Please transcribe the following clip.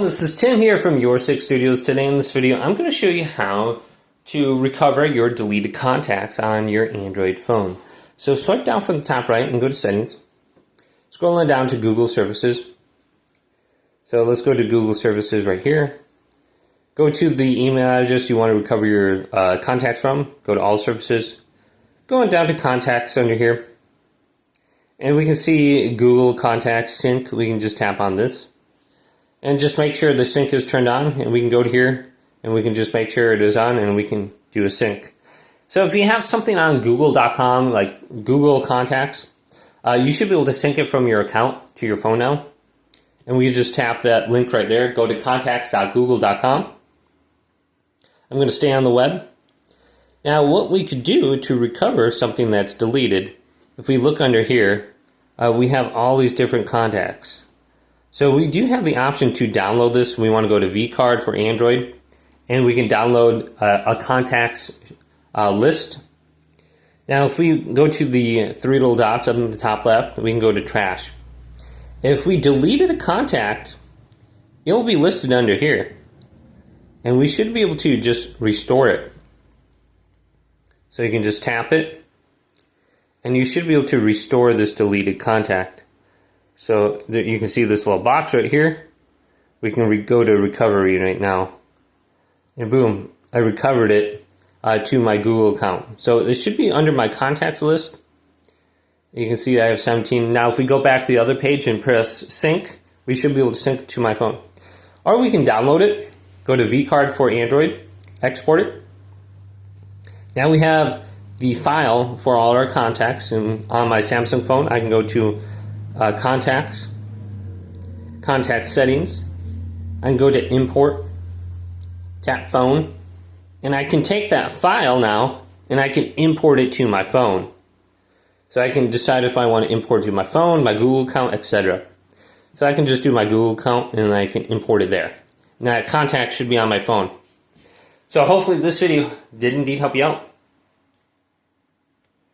This is Tim here from Your Six Studios. Today in this video I'm going to show you how to recover your deleted contacts on your Android phone. So swipe down from the top right and go to Settings. Scroll on down to Google Services. So let's go to Google Services right here. Go to the email address you want to recover your contacts from. Go to All Services. Go on down to Contacts under here. And we can see Google Contacts Sync. We can just tap on this. And just make sure the sync is turned on, and we can go to here and we can just make sure it is on and we can do a sync. So if you have something on google.com like Google Contacts, you should be able to sync it from your account to your phone now. And we just tap that link right there, go to contacts.google.com. I'm going to stay on the web. Now what we could do to recover something that's deleted, if we look under here, we have all these different contacts. So we do have the option to download this. We want to go to vCard for Android, and we can download a contacts list. Now if we go to the three little dots up in the top left, we can go to Trash. If we deleted a contact, it will be listed under here, and we should be able to just restore it. So you can just tap it, and you should be able to restore this deleted contact. So you can see this little box right here. We can go to recovery right now. And boom, I recovered it to my Google account. So it should be under my contacts list. You can see I have 17. Now if we go back to the other page and press sync, we should be able to sync it to my phone. Or we can download it, go to vCard for Android, export it. Now we have the file for all our contacts, and on my Samsung phone I can go to Contacts, Contact Settings. I can go to Import, tap Phone, and I can take that file now and I can import it to my phone. So I can decide if I want to import it to my phone, my Google account, etc. So I can just do my Google account and I can import it there. Now that contact should be on my phone. So hopefully this video did indeed help you out.